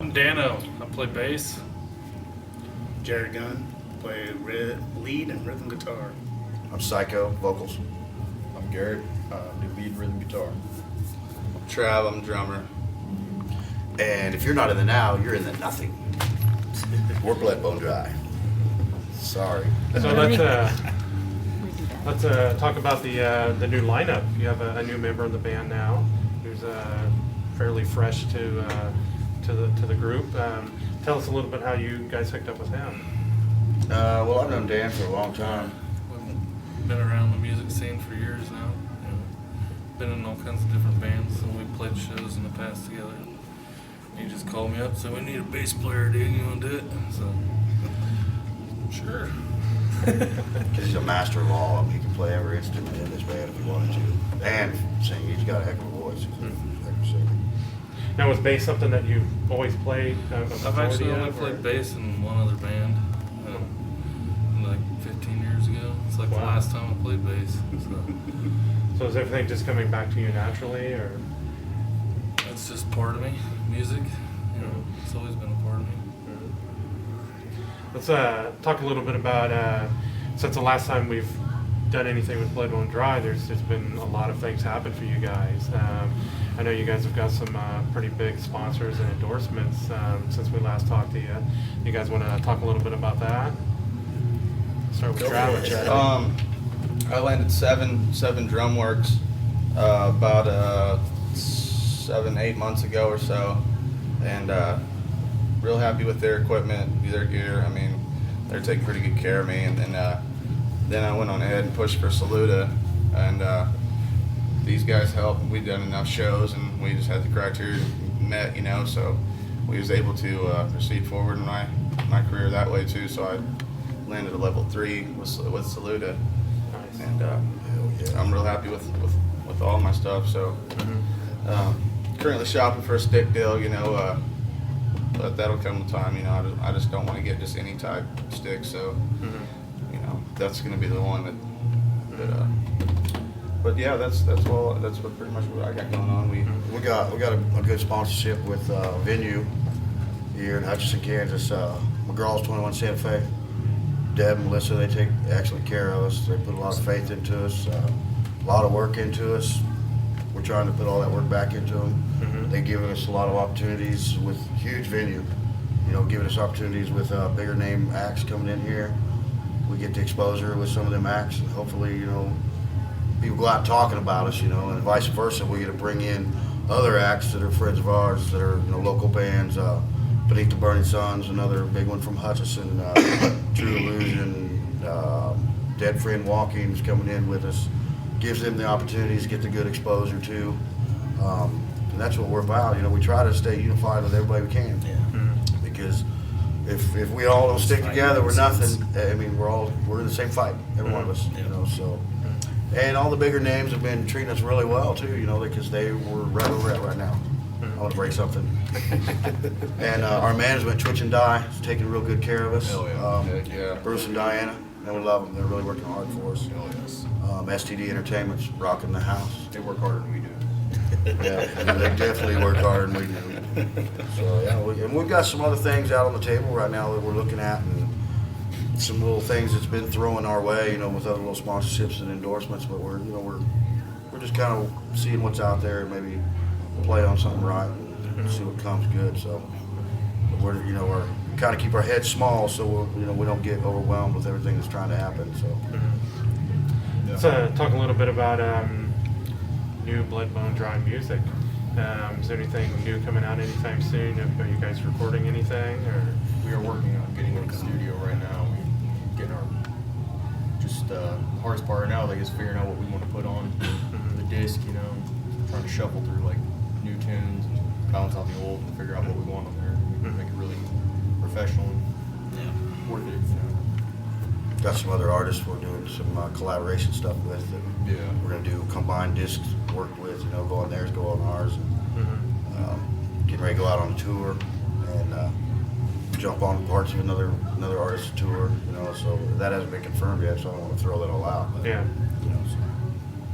I'm Dano. I play bass. Jared Gunn, play lead and rhythm guitar. I'm Psycho, vocals. I'm Garrett, do lead rhythm guitar. Trav, I'm drummer. And if you're not in the now, you're in the nothing. We're BledBoneDry. Sorry. So let's talk about the new lineup. You have a new member in the band now, who's fairly fresh to the group. Tell us a little bit how you guys hooked up with him. Well, I've known Dan for a long time. We've been around the music scene for years now. You know, been in all kinds of different bands, and we've played shows in the past together. He just called me up and said, "We need a bass player, dude. You want to do it?" So, sure. Because he's a master of all of them. He can play every instrument in this band if he wanted to. And sing. He's got a heck of a voice. He's a heck of a singer. Now, was bass something that you've always played? I've actually only played bass in one other band, like 15 years ago. It's like the last time I played bass. So is everything just coming back to you naturally, or? It's just part of me. Music, you know, it's always been a part of me. Let's talk a little bit about, since the last time we've done anything with BledBoneDry, there's been a lot of things happen for you guys. I know you guys have got some pretty big sponsors and endorsements since we last talked to you. You guys want to talk a little bit about that? Start with Travis. I landed seven drum works about 7-8 months ago or so, and real happy with their equipment, their gear. I mean, they're taking pretty good care of me. And then I went on ahead and pushed for Saluda, and these guys helped. We'd done enough shows, and we just had the criteria met, you know. So we was able to proceed forward in my career that way too. So I landed a level 3 with Saluda, Nice. and I'm real happy with all my stuff. So currently shopping for a stick deal, you know. But that'll come with time, you know. I just don't want to get just any type stick, so you know, that's going to be the one that. But yeah, that's all. That's what pretty much what I got going on. We got a good sponsorship with Venue here in Hutchinson, Kansas. McGraw's 21 Santa Fe. Deb and Melissa, they take excellent care of us. They put a lot of faith into us, a lot of work into us. We're trying to put all that work back into them. They've given us a lot of opportunities with huge venue, you know, giving us opportunities with bigger name acts coming in here. We get the exposure with some of them acts, and hopefully, you know, people go out talking about us, you know, and vice versa. We get to bring in other acts that are friends of ours, that are, you know, local bands. Beneath the Burning Suns, another big one from Hutchinson. True Illusion, Dead Friend Walking's coming in with us. Gives them the opportunities to get the good exposure too. And that's what we're about. You know, we try to stay unified with everybody we can. Yeah. Because if we all don't stick together, we're nothing. I mean, we're in the same fight, every one of us. You know, so. And all the bigger names have been treating us really well too. You know, because they were right where we're at right now. I want to break something. And our management, Twitch and Die, is taking real good care of us. Yeah. Bruce and Diana, and we love them. They're really working hard for us. Yes. STD Entertainment's rocking the house. They work harder than we do. Yeah, they definitely work harder than we do. So yeah, and we've got some other things out on the table right now that we're looking at, and some little things that's been thrown our way, you know, with other little sponsorships and endorsements. But we're just kind of seeing what's out there and maybe play on something right and see what comes good. So we're kind of keep our heads small, so we don't get overwhelmed with everything that's trying to happen. So. Let's talk a little bit about new BledBoneDry music. Is there anything new coming out anytime soon? Are you guys recording anything? Or We are working on getting into the studio right now. We're getting our hardest part right now, like, is figuring out what we want to put on the disc. You know, trying to shuffle through like new tunes and balance out the old and figure out what we want on there. We can make it really professional and worth it. You know. Got some other artists we're doing some collaboration stuff with. That we're gonna do combined discs work with. You know, go on theirs, go on ours, and getting ready to go out on a tour and jump on parts of another artist's tour. You know, so that hasn't been confirmed yet, so I don't want to throw that all out. But, yeah, you know, so.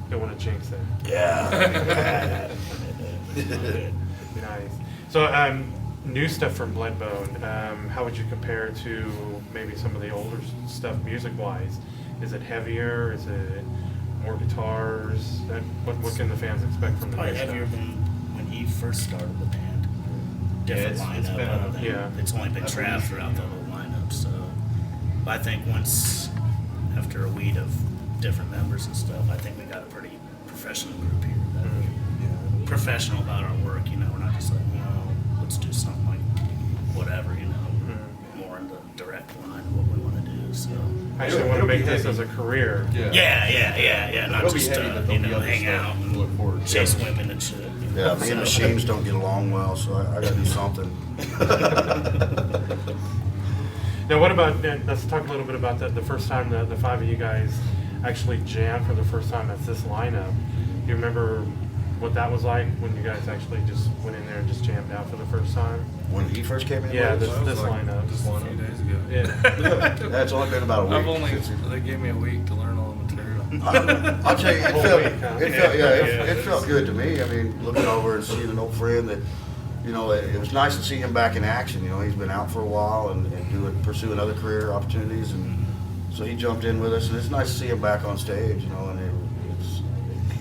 don't want to jinx it. Yeah. Nice. So new stuff from BledBone, how would you compare to maybe some of the older stuff music-wise? Is it heavier? Is it more guitars? What can the fans expect from the Probably new heavier stuff? than when he first started the band. Different Yeah, it's lineup. been- other than- yeah. It's only been Trav throughout the whole lineup, so. I think once, after a week of different members and stuff, I think we got a pretty professional group here. That are professional about our work, you know, we're not just like, let's do something like whatever, you know, more in the direct line of what we want to do, so. I actually want to It'll be make this heavy. as a career. Yeah, not It'll be just, heavy, but you there'll be know, other hang stuff out to look forward and to. chase women and shit. you Yeah, know, me and so. machines don't get along well, so I gotta do something. Now, what about, let's talk a little bit about the first time the five of you guys actually jammed for the first time as this lineup. Do you remember what that was like when you guys actually just went in there and just jammed out for the first time? When he first came in, Yeah, with us, this lineup. Just a few days ago. Yeah. that's only been about a week. I've only, since he- they gave me a week to learn all the material. I'll tell you, Whole week, huh? it felt good to me. I mean, looking over and seeing an old friend that, you know, it was nice to see him back in action. You know, he's been out for a while and pursuing other career opportunities, and so he jumped in with us, and it's nice to see him back on stage. You know, and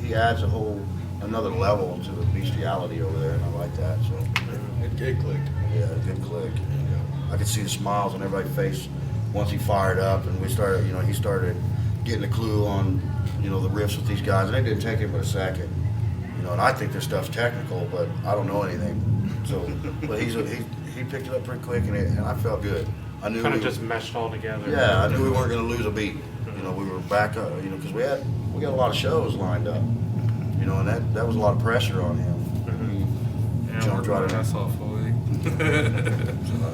he adds another level to the bestiality over there, and I like that. So It clicked. yeah, good click. I could see the smiles on everybody's face once he fired up, and we started. You know, he started getting a clue on, you know, the riffs with these guys, and it didn't take him but a second. You know, and I think their stuff's technical, but I don't know anything. So, but he picked it up pretty quick, and I felt good. I knew Kind of we- just meshed all together. yeah, I knew we weren't going to lose a beat. You know, we were back up. You know, because we got a lot of shows lined up. You know, and that was a lot of pressure on him. Yeah, I Jumped worked right my in. ass off all week. So,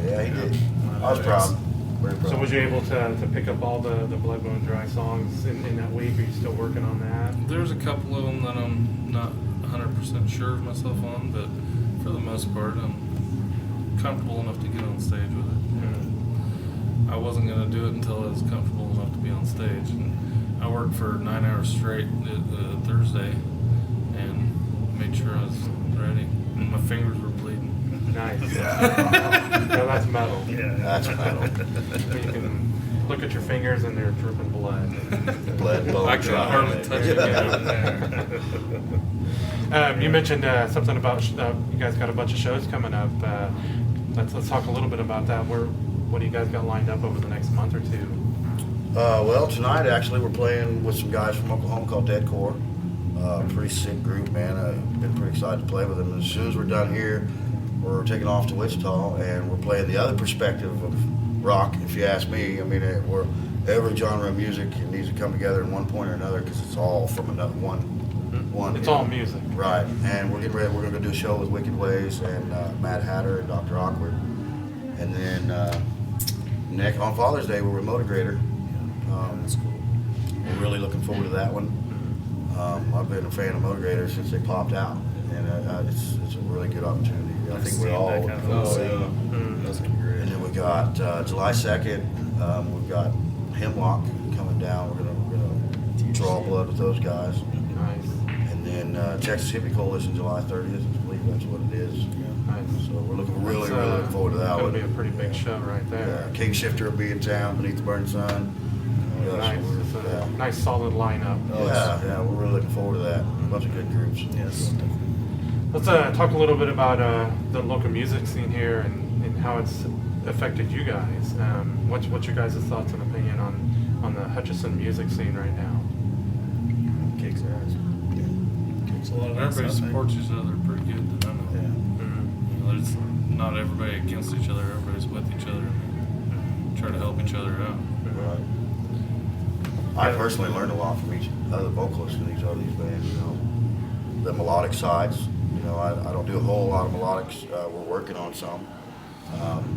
yeah, he did. I was proud. Very proud. So was you able to pick up all the BledBoneDry songs in that week? Are you still working on that? There's a couple of them that I'm not 100% sure of myself on, but for the most part, I'm comfortable enough to get on stage with it. I wasn't going to do it until I was comfortable enough to be on stage. And I worked for 9 hours straight Thursday and made sure I was ready. And my fingers were bleeding. Nice. No, that's metal. Yeah. That's metal. You can look at your fingers and they're dripping blood. BledBoneDry. I can hardly touch it. You mentioned something about you guys got a bunch of shows coming up. Let's talk a little bit about that. What do you guys got lined up over the next month or two? Well, tonight actually we're playing with some guys from Oklahoma called Deadcore. Pretty sick group, man. I've been pretty excited to play with them. As soon as we're done here, we're taking off to Wichita, and we're playing the other perspective of rock, if you ask me. I mean, every genre of music needs to come together in one point or another because it's all from another one. It's all music. Right, and we're getting ready. We're going to go do a show with Wicked Ways and Mad Hatter and Dr. Awkward, and then on Father's Day we're with Motigrator. That's cool. We're really looking forward to that one. I've been a fan of Motigrator since they popped out, and it's a really good opportunity. I think we're all looking forward to it. That's gonna be great. And then we got July 2nd. We've got Hemlock coming down. We're gonna draw blood with those guys. Nice. And then Texas Hippie Coalition July 30th. I believe that's what it is. Nice. So we're really It's, looking forward to that Gonna one. be a pretty big Yeah. show right there. Yeah, King Shifter will be in town beneath the burning sun. Yeah, so Nice. we're- It's a yeah. nice solid lineup. Yeah, we're really looking forward to that. A bunch of good groups. Yes. Let's talk a little bit about the local music scene here and how it's affected you guys. What's your guys' thoughts and opinion on the Hutchinson music scene right now? Kicks ass. It's a lot of Everybody stuff, supports each other pretty good. That I know. Yeah. You know, there's not everybody against each other. Everybody's with each other. Try to help each other out. Right. I personally learned a lot from each other vocalists in these bands, you know. The melodic sides, you know, I don't do a whole lot of melodics. We're working on some.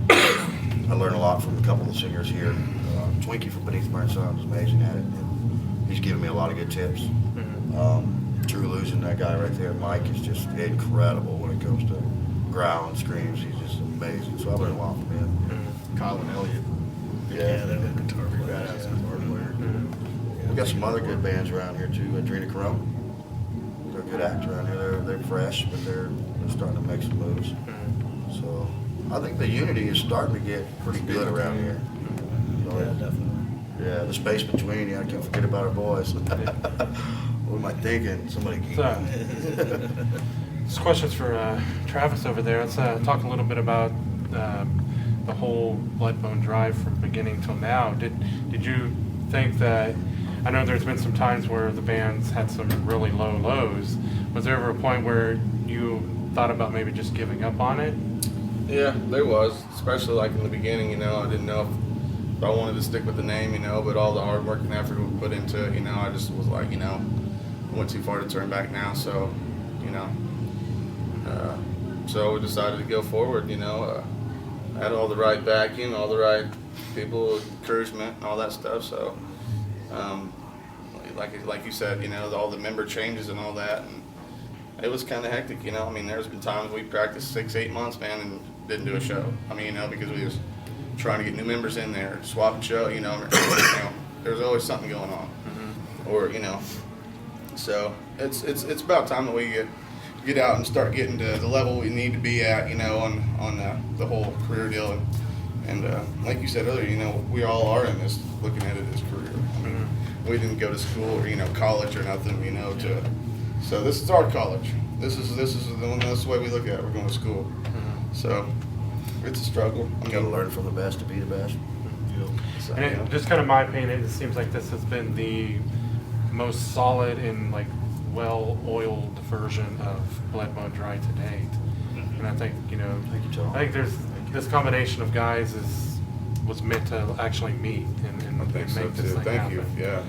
I learned a lot from a couple of the singers here. Twinkie from Beneath the Burning Sun is amazing at it. And he's given me a lot of good tips. True Illusion, that guy right there, Mike, is just incredible when it comes to growl and screams. He's just amazing. So I learned a lot from him. Kyle and Elliott. Yeah, they're good guitar Pretty players. badass guitar player. We got some other good bands around here too. Adrena Corone, they're a good act around here. They're fresh, but they're starting to make some moves. So I think the unity is starting to get pretty good around here. You know, Yeah, definitely. yeah, the space between, I can't forget about our boys. What am I thinking? Somebody keep So, this question's for Travis over there. Let's talk a little bit about the whole BledBoneDry from beginning till now. Did you think that, I know there's been some times where the band's had some really low lows. Was there ever a point where you thought about maybe just giving up on it? Yeah, there was, especially like in the beginning, you know, I didn't know if I wanted to stick with the name, you know, but all the hard work and effort we put into it, you know, I just was like, you know, I went too far to turn back now, so, you know, so we decided to go forward, you know, had all the right backing, all the right people, encouragement, and all that stuff, so, like you said, you know, all the member changes and all that, and it was kind of hectic, you know. I mean, there's been times we practiced 6-8 months, man, and didn't do a show. I mean, you know, because we was trying to get new members in there, swap and show, you know. There's always something going on, or you know. So it's about time that we get out and start getting to the level we need to be at, you know, on the whole career deal. And like you said earlier, you know, we all are in this, looking at it as career. I mean, we didn't go to school or, you know, college or nothing, you know, so this is our college. This is the way we look at it. We're going to school. So it's a struggle. I You gotta mean, learn from the best to be the best. so, And you know. just kind of my opinion, it seems like this has been the most solid and like well-oiled version of BledBoneDry to date. And I think, you know, Thank you, Tom. I think there's this combination of guys was meant to actually meet and I think so make this too. thing Thank happen. you. Yeah.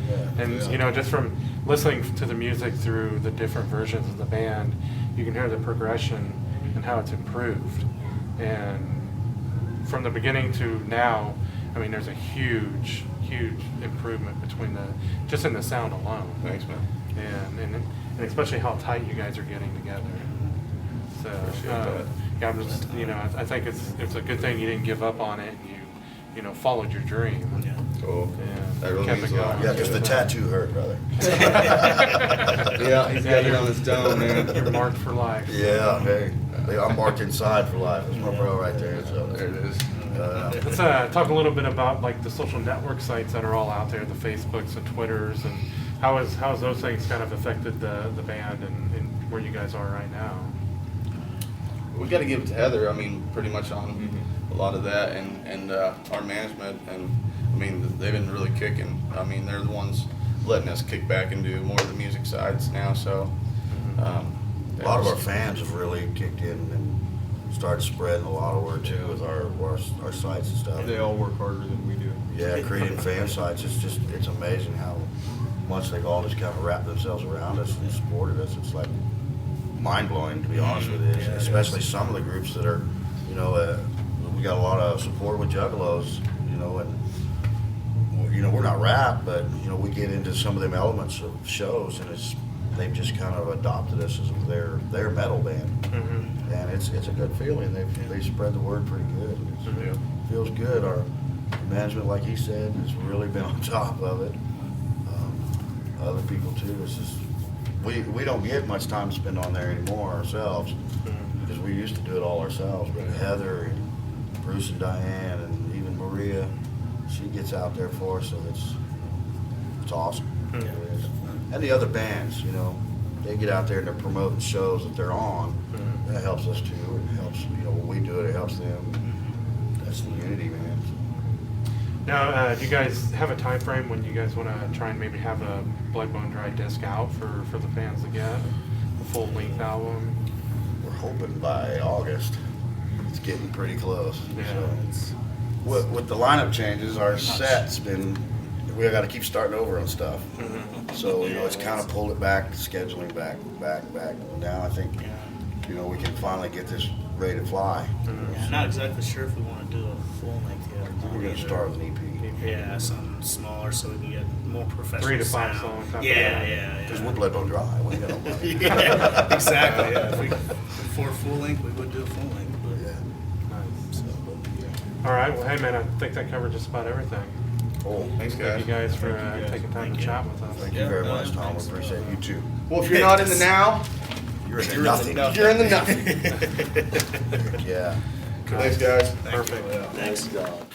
And Yeah. you know, just from listening to the music through the different versions of the band, you can hear the progression and how it's improved. And from the beginning to now, I mean, there's a huge improvement between just in the sound alone. Thanks, man. And especially how tight you guys are getting together. So Appreciate that. yeah, I'm just, you know, I think it's a good thing you didn't give up on it. You know, followed your dream. Yeah. Cool. And That really kept means it a lot. going. Yeah, because the tattoo hurt, brother. Yeah, he's got it on his dome, man. You're marked for life. Yeah, hey, I'm marked inside for life. That's my bro right there. So There it is. Let's talk a little bit about like the social network sites that are all out there, the Facebooks and Twitters, and how has those things kind of affected the band and where you guys are right now? We got to give it to Heather. I mean, pretty much on a lot of that, and our management, and I mean, they've been really kicking. I mean, they're the ones letting us kick back and do more of the music sides now. So a lot of our fans have really kicked in and started spreading a lot of word too with our sites and stuff. They all work harder than we do. Yeah, creating fan sites. It's amazing how much they've all just kind of wrapped themselves around us and supported us. It's like mind blowing, to be honest with you. Yeah, it Especially is. some of the groups that are, you know, we got a lot of support with Juggalos, you know, and you know, we're not rap, but you know, we get into some of them elements of shows, and they've just kind of adopted us as their metal band, and it's a good feeling. They spread the word pretty good. It feels good. Our management, like he said, has really been on top of it. Other people too. It's just we don't get much time to spend on there anymore ourselves because we used to do it all ourselves. But Heather and Bruce and Diane and even Maria, she gets out there for us, so it's awesome. Yeah. And the other bands, you know, they get out there and they're promoting shows that they're on. That helps us too. It helps, you know, when we do it, it helps them. That's the unity, man. Now, do you guys have a time frame when you guys want to try and maybe have a BledBoneDry disc out for the fans to get a full length album? We're hoping by August. It's getting pretty close. Yeah. So, with the lineup changes, our set's been, we got to keep starting over on stuff. So, you know, it's kind of pulled it back, scheduling back. Now I think, you know, we can finally get this ready to fly. Yeah, I'm not exactly sure if we want to do a full length yet. We're going to start with an EP. Yeah, something smaller so we can get more professional 3 to 5 sound. songs, type of Yeah, thing. yeah, Because yeah. we're BledBoneDry. We ain't got no money. Yeah, exactly. Yeah, for full length, we would do a full length. But, Yeah. Nice. so, but, All right. Well, hey man, I think that covered just about everything. Cool. Thanks, Thank you guys. guys for Thank you, guys. taking time Thank to you. chat with us. Thank you very much, Tom. We appreciate you too. Well, if you're not in the now, You're in the You're in the nothing. nothing. you're in the nothing. Yeah. Thanks, guys. Thank you. Perfect. Thanks.